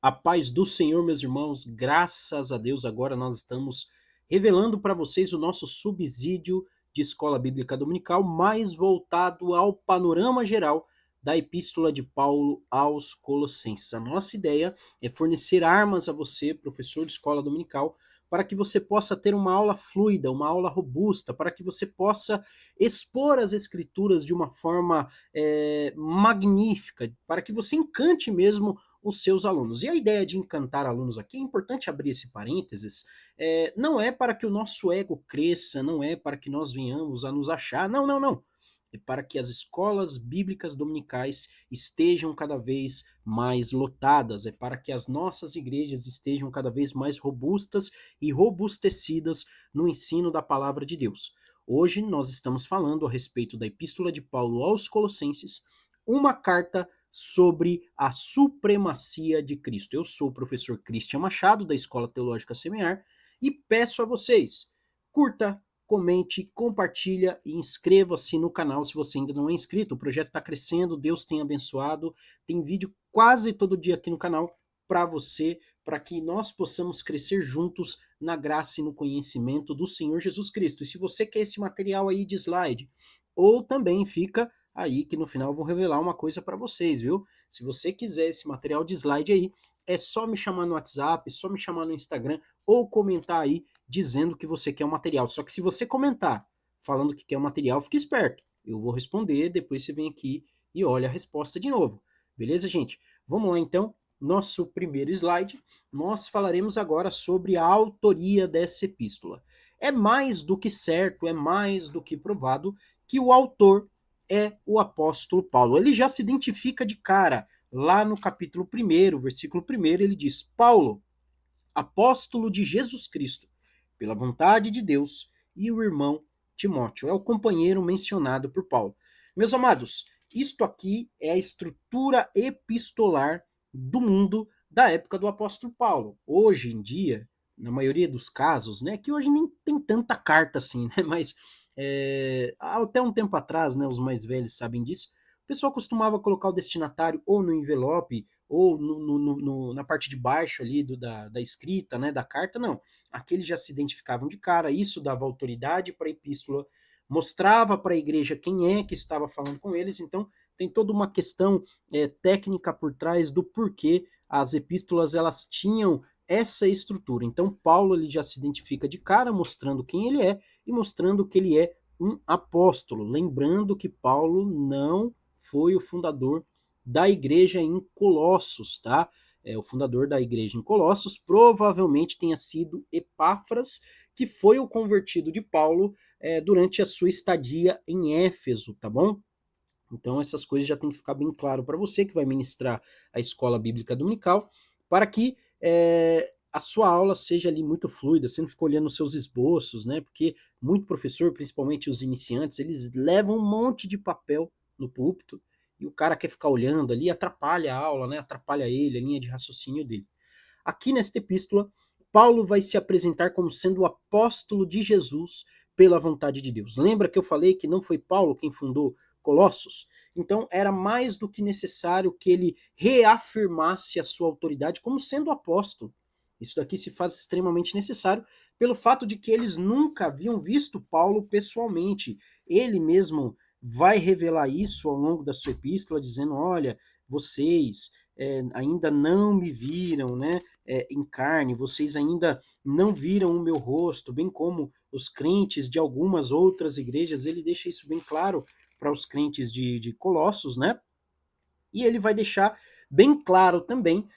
A paz do Senhor, meus irmãos, graças a Deus, agora nós estamos revelando para vocês o nosso subsídio de escola bíblica dominical, mais voltado ao panorama geral da Epístola de Paulo aos Colossenses. A nossa ideia é fornecer armas a você, professor de escola dominical, para que você possa ter uma aula fluida, uma aula robusta, para que você possa expor as escrituras de uma forma magnífica, para que você encante mesmo os seus alunos. E a ideia de encantar alunos aqui, é importante abrir esse parênteses, não é para que o nosso ego cresça, não é para que nós venhamos a nos achar, não, não, não. É para que as escolas bíblicas dominicais estejam cada vez mais lotadas, é para que as nossas igrejas estejam cada vez mais robustas e robustecidas no ensino da palavra de Deus. Hoje nós estamos falando a respeito da Epístola de Paulo aos Colossenses, uma carta sobre a supremacia de Cristo. Eu sou o professor Christian Machado, da Escola Teológica Semear, e peço a vocês, curta, comente, compartilha e inscreva-se no canal se você ainda não é inscrito. O projeto está crescendo, Deus tem abençoado, tem vídeo quase todo dia aqui no canal para você, para que nós possamos crescer juntos na graça e no conhecimento do Senhor Jesus Cristo. E se você quer esse material aí de slide, ou também fica aí que no final eu vou revelar uma coisa para vocês, viu? Se você quiser esse material de slide aí, é só me chamar no WhatsApp, só me chamar no Instagram ou comentar aí dizendo que você quer o material. Só que se você comentar falando que quer o material, fique esperto. Eu vou responder, depois você vem aqui e olha a resposta de novo. Beleza, gente? Vamos lá então. Nosso primeiro slide, nós falaremos agora sobre a autoria dessa epístola. É mais do que certo, é mais do que provado que o autor é o apóstolo Paulo. Ele já se identifica de cara. Lá no capítulo 1, versículo 1, ele diz: Paulo, apóstolo de Jesus Cristo, pela vontade de Deus, e o irmão Timóteo. É o companheiro mencionado por Paulo. Meus amados, isto aqui é a estrutura epistolar do mundo da época do apóstolo Paulo. Hoje em dia, na maioria dos casos, né, que hoje nem tem tanta carta assim, né, mas até um tempo atrás, né, os mais velhos sabem disso, o pessoal costumava colocar o destinatário ou no envelope ou na parte de baixo ali da escrita, né, da carta, não. Aqueles já se identificavam de cara, isso dava autoridade para a epístola, mostrava para a igreja quem é que estava falando com eles, então tem toda uma questão técnica por trás do porquê as epístolas elas tinham essa estrutura. Então Paulo ele já se identifica de cara, mostrando quem ele é e mostrando que ele é um apóstolo. Lembrando que Paulo não foi o fundador da igreja em Colossos, tá? O fundador da igreja em Colossos provavelmente tenha sido Epáfras, que foi o convertido de Paulo durante a sua estadia em Éfeso, tá bom? Então essas coisas já tem que ficar bem claro para você que vai ministrar a escola bíblica dominical, para que a sua aula seja ali muito fluida, você não fica olhando os seus esboços, né? Porque muito professor, principalmente os iniciantes, eles levam um monte de papel no púlpito e o cara quer ficar olhando ali, atrapalha a aula, né? Atrapalha ele, a linha de raciocínio dele. Aqui nesta epístola, Paulo vai se apresentar como sendo o apóstolo de Jesus pela vontade de Deus. Lembra que eu falei que não foi Paulo quem fundou Colossos? Então era mais do que necessário que ele reafirmasse a sua autoridade como sendo apóstolo. Isso daqui se faz extremamente necessário pelo fato de que eles nunca haviam visto Paulo pessoalmente. Ele mesmo vai revelar isso ao longo da sua epístola, dizendo: olha, vocês ainda não me viram, né? Em carne, vocês ainda não viram o meu rosto, bem como os crentes de algumas outras igrejas, ele deixa isso bem claro para os crentes de Colossos, né? E ele vai deixar bem claro também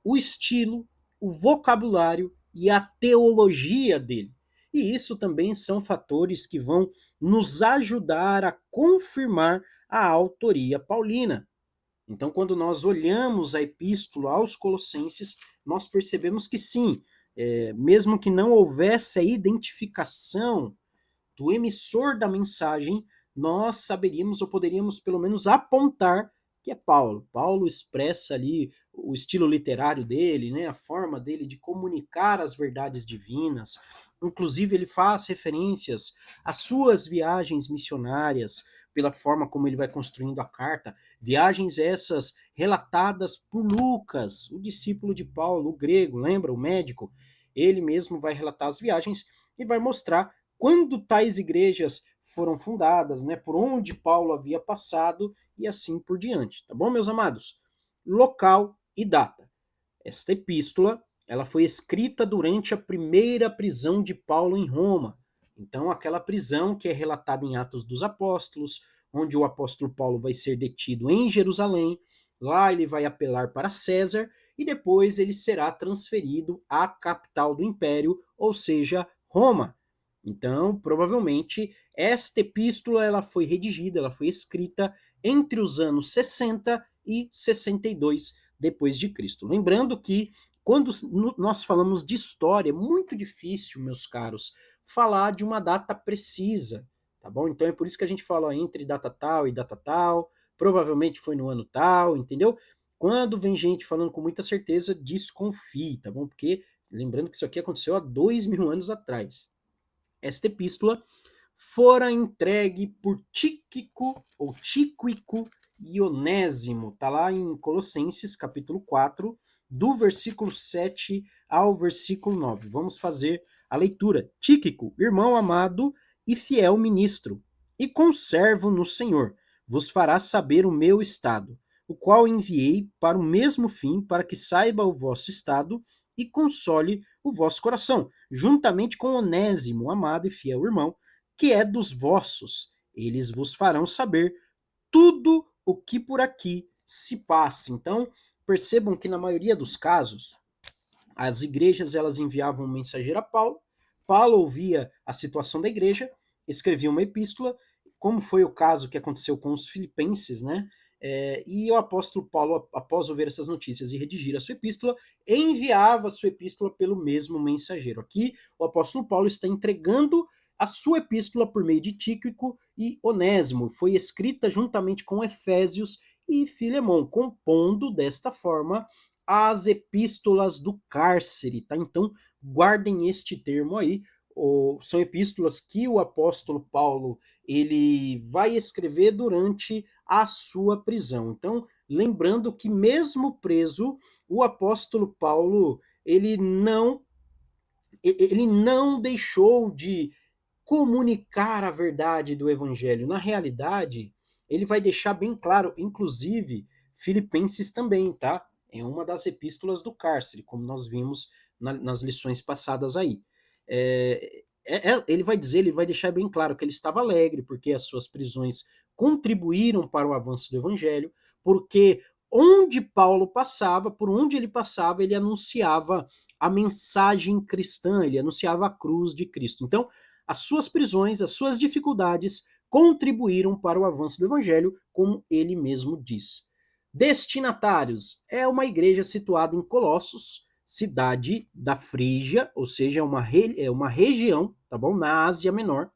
o estilo, o vocabulário e a teologia dele. E isso também são fatores que vão nos ajudar a confirmar a autoria paulina. Então, quando nós olhamos a epístola aos Colossenses, nós percebemos que sim, mesmo que não houvesse a identificação do emissor da mensagem, nós saberíamos ou poderíamos pelo menos apontar que é Paulo. Paulo expressa ali o estilo literário dele, né, a forma dele de comunicar as verdades divinas. Inclusive, ele faz referências às suas viagens missionárias, pela forma como ele vai construindo a carta. Viagens essas relatadas por Lucas, o discípulo de Paulo, o grego, lembra? O médico. Ele mesmo vai relatar as viagens e vai mostrar quando tais igrejas foram fundadas, né, por onde Paulo havia passado e assim por diante, tá bom, meus amados? Local e data. Esta epístola, ela foi escrita durante a primeira prisão de Paulo em Roma. Então, aquela prisão que é relatada em Atos dos Apóstolos, onde o apóstolo Paulo vai ser detido em Jerusalém, lá ele vai apelar para César e depois ele será transferido à capital do império, ou seja, Roma. Então, provavelmente, esta epístola ela foi redigida, ela foi escrita entre os anos 60 e 62 depois de Cristo. Lembrando que quando nós falamos de história, é muito difícil, meus caros, falar de uma data precisa, tá bom? Então é por isso que a gente fala entre data tal e data tal, provavelmente foi no ano tal, entendeu? Quando vem gente falando com muita certeza, desconfie, tá bom? Porque lembrando que isso aqui aconteceu há 2000 anos atrás. Esta epístola fora entregue por Tíquico ou Tíquico e Onésimo, está lá em Colossenses capítulo 4, do versículo 7 ao versículo 9. Vamos fazer a leitura. Tíquico, irmão amado e fiel ministro, e conservo no Senhor, vos fará saber o meu estado, o qual enviei para o mesmo fim, para que saiba o vosso estado e console o vosso coração, juntamente com Onésimo, amado e fiel irmão, que é dos vossos. Eles vos farão saber tudo o que por aqui se passa. Então, percebam que na maioria dos casos, as igrejas elas enviavam um mensageiro a Paulo, Paulo ouvia a situação da igreja, escrevia uma epístola, como foi o caso que aconteceu com os filipenses, né? E o apóstolo Paulo, após ouvir essas notícias e redigir a sua epístola, enviava a sua epístola pelo mesmo mensageiro. Aqui, o apóstolo Paulo está entregando a sua epístola por meio de Tíquico e Onésimo. Foi escrita juntamente com Efésios e Filemão, compondo desta forma as epístolas do cárcere, tá? Então, guardem este termo aí. São epístolas que o apóstolo Paulo ele vai escrever durante a sua prisão. Então, lembrando que mesmo preso, o apóstolo Paulo ele não deixou de comunicar a verdade do evangelho. Na realidade, ele vai deixar bem claro, inclusive Filipenses também, tá? É uma das epístolas do cárcere, como nós vimos nas lições passadas aí. Ele vai dizer, ele vai deixar bem claro que ele estava alegre, porque as suas prisões contribuíram para o avanço do evangelho, porque onde Paulo passava, por onde ele passava, ele anunciava a mensagem cristã, ele anunciava a cruz de Cristo. Então, as suas prisões, as suas dificuldades contribuíram para o avanço do evangelho, como ele mesmo diz. Destinatários é uma igreja situada em Colossos, cidade da Frígia, ou seja, é uma região, tá bom? Na Ásia Menor,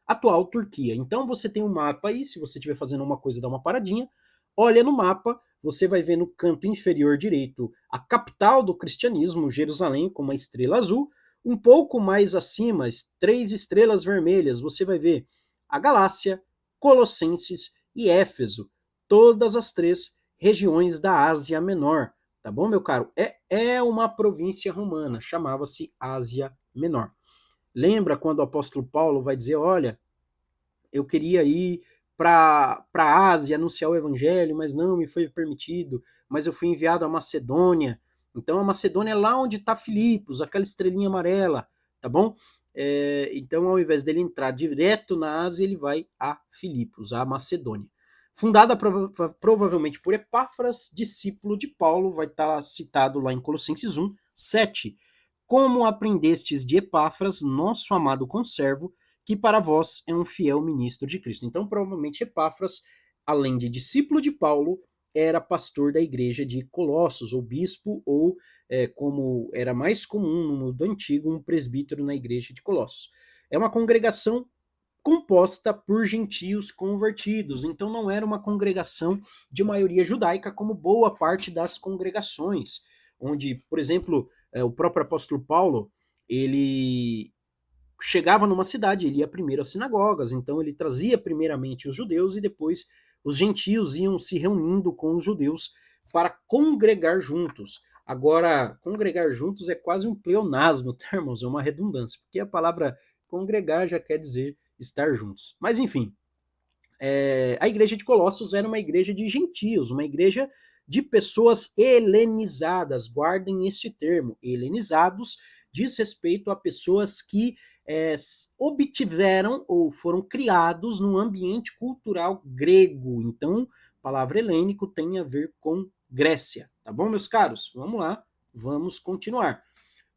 atual Turquia. Então você tem um mapa aí, se você estiver fazendo uma coisa, dá uma paradinha, olha no mapa, você vai ver no canto inferior direito a capital do cristianismo, Jerusalém, com uma estrela azul. Um pouco mais acima, 3 estrelas vermelhas, você vai ver a Galácia, Colossenses e Éfeso, todas as 3 regiões da Ásia Menor. Tá bom, meu caro? É uma província romana, chamava-se Ásia Menor. Lembra quando o apóstolo Paulo vai dizer, olha, eu queria ir para a Ásia anunciar o evangelho, mas não me foi permitido, mas eu fui enviado à Macedônia. Então a Macedônia é lá onde está Filipos, aquela estrelinha amarela, tá bom? Então ao invés dele entrar direto na Ásia, ele vai a Filipos, a Macedônia. Fundada provavelmente por Epáfras, discípulo de Paulo, vai estar citado lá em Colossenses 1, 7. Como aprendestes de Epáfras, nosso amado conservo, que para vós é um fiel ministro de Cristo. Então, provavelmente, Epáfras, além de discípulo de Paulo, era pastor da igreja de Colossos, ou bispo, ou, como era mais comum no mundo antigo, um presbítero na igreja de Colossos. É uma congregação composta por gentios convertidos, então não era uma congregação de maioria judaica, como boa parte das congregações, onde, por exemplo, o próprio apóstolo Paulo, ele chegava numa cidade, ele ia primeiro às sinagogas, então ele trazia primeiramente os judeus e depois os gentios iam se reunindo com os judeus para congregar juntos. Agora, congregar juntos é quase um pleonasmo, tá, irmãos? É uma redundância, porque a palavra congregar já quer dizer estar juntos. Mas enfim, a igreja de Colossos era uma igreja de gentios, uma igreja de pessoas helenizadas. Guardem este termo, helenizados, diz respeito a pessoas que obtiveram ou foram criados num ambiente cultural grego. Então, a palavra helênico tem a ver com Grécia. Tá bom, meus caros? Vamos lá, vamos continuar.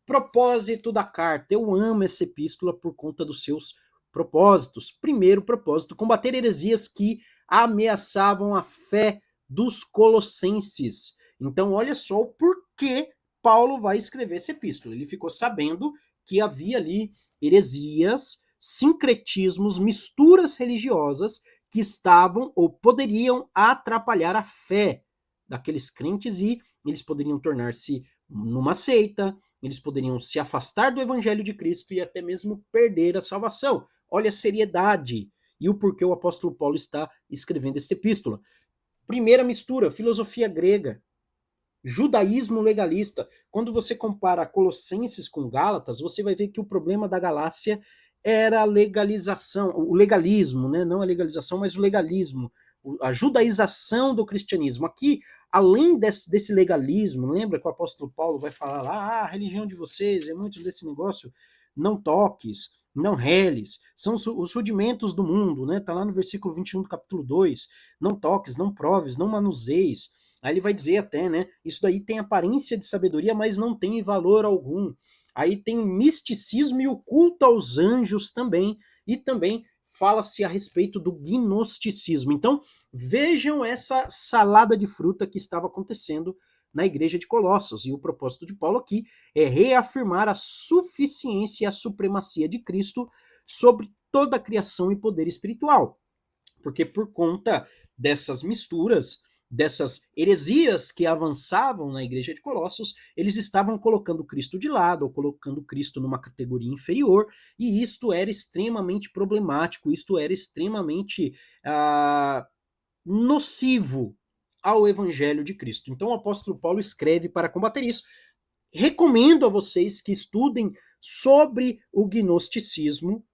Propósito da carta. Eu amo essa epístola por conta dos seus propósitos. Primeiro propósito, combater heresias que ameaçavam a fé dos colossenses. Então, olha só o porquê Paulo vai escrever essa epístola. Ele ficou sabendo que havia ali heresias, sincretismos, misturas religiosas que estavam ou poderiam atrapalhar a fé daqueles crentes e eles poderiam tornar-se numa seita, eles poderiam se afastar do evangelho de Cristo e até mesmo perder a salvação. Olha a seriedade e o porquê o apóstolo Paulo está escrevendo esta epístola. Primeira mistura, filosofia grega, judaísmo legalista. Quando você compara Colossenses com Gálatas, você vai ver que o problema da Galácia era a legalização, o legalismo, né? Não a legalização, mas o legalismo, a judaização do cristianismo. Aqui, além desse legalismo, lembra que o apóstolo Paulo vai falar lá, a religião de vocês é muito desse negócio, não toques, não reles, são os rudimentos do mundo, né? Tá lá no versículo 21 do capítulo 2, não toques, não proves, não manuseis. Aí ele vai dizer até, né? Isso daí tem aparência de sabedoria, mas não tem valor algum. Aí tem o misticismo e o culto aos anjos também. E também fala-se a respeito do gnosticismo. Então, vejam essa salada de fruta que estava acontecendo na igreja de Colossos. E o propósito de Paulo aqui é reafirmar a suficiência e a supremacia de Cristo sobre toda a criação e poder espiritual. Porque por conta dessas misturas, dessas heresias que avançavam na igreja de Colossos, eles estavam colocando Cristo de lado, ou colocando Cristo numa categoria inferior, e isto era extremamente problemático, isto era extremamente nocivo ao evangelho de Cristo. Então o apóstolo Paulo escreve para combater isso. Recomendo a vocês que estudem sobre o gnosticismo,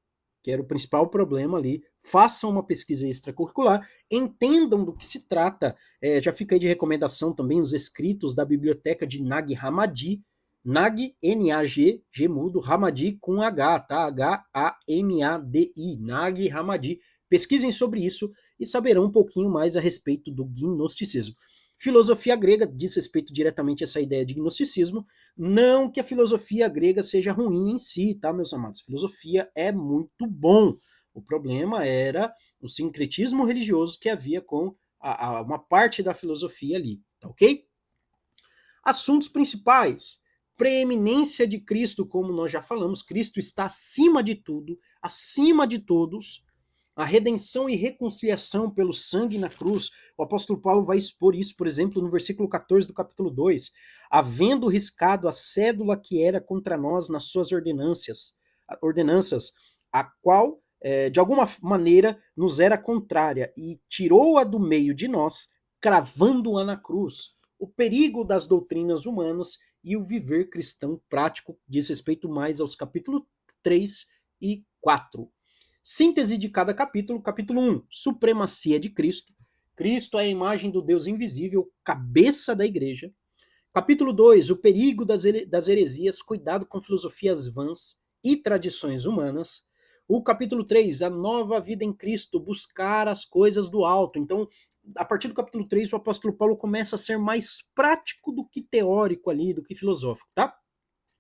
que era o principal problema ali, façam uma pesquisa extracurricular, entendam do que se trata. Já fica aí de recomendação também os escritos da biblioteca de Nag Hammadi, Nag, N-A-G, G mudo, Hammadi com H, tá? H-A-M-A-D-I, Nag Hammadi. Pesquisem sobre isso e saberão um pouquinho mais a respeito do gnosticismo. Filosofia grega diz respeito diretamente a essa ideia de gnosticismo, não que a filosofia grega seja ruim em si, tá, meus amados? Filosofia é muito bom. O problema era o sincretismo religioso que havia com uma parte da filosofia ali, tá ok? Assuntos principais. Preeminência de Cristo, como nós já falamos, Cristo está acima de tudo, acima de todos. A redenção e reconciliação pelo sangue na cruz. O apóstolo Paulo vai expor isso, por exemplo, no versículo 14 do capítulo 2. Havendo riscado a cédula que era contra nós nas suas ordenanças, a qual, de alguma maneira, nos era contrária, e tirou-a do meio de nós, cravando-a na cruz. O perigo das doutrinas humanas e o viver cristão prático diz respeito mais aos capítulos 3 e 4. Síntese de cada capítulo. Capítulo 1, supremacia de Cristo. Cristo é a imagem do Deus invisível, cabeça da igreja. Capítulo 2, o perigo das heresias, cuidado com filosofias vãs e tradições humanas. O capítulo 3, a nova vida em Cristo, buscar as coisas do alto. Então, a partir do capítulo 3, o apóstolo Paulo começa a ser mais prático do que teórico ali, do que filosófico, tá?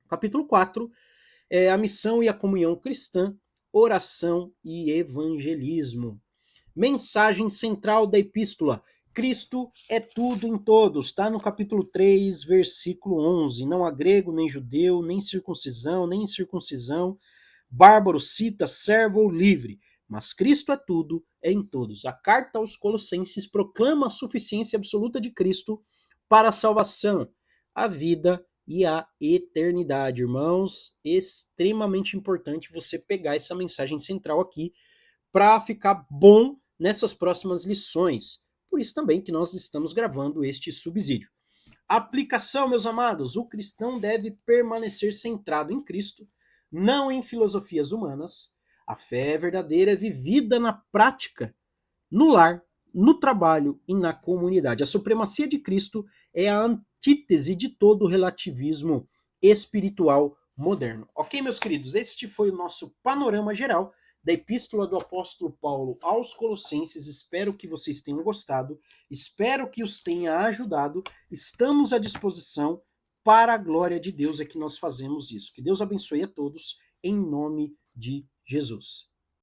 Capítulo 4, a missão e a comunhão cristã, oração e evangelismo. Mensagem central da epístola: Cristo é tudo em todos, está no capítulo 3, versículo 11. Não há grego, nem judeu, nem circuncisão, nem incircuncisão, bárbaro, cita, servo ou livre, mas Cristo é tudo, é em todos. A carta aos Colossenses proclama a suficiência absoluta de Cristo para a salvação, a vida e a eternidade. Irmãos, extremamente importante você pegar essa mensagem central aqui para ficar bom nessas próximas lições. Por isso também que nós estamos gravando este subsídio. Aplicação, meus amados: o cristão deve permanecer centrado em Cristo, não em filosofias humanas. A fé verdadeira é vivida na prática, no lar, no trabalho e na comunidade. A supremacia de Cristo é a antítese de todo o relativismo espiritual moderno. Ok, meus queridos? Este foi o nosso panorama geral da Epístola do Apóstolo Paulo aos Colossenses. Espero que vocês tenham gostado, espero que os tenha ajudado. Estamos à disposição. Para a glória de Deus é que nós fazemos isso. Que Deus abençoe a todos, em nome de Jesus.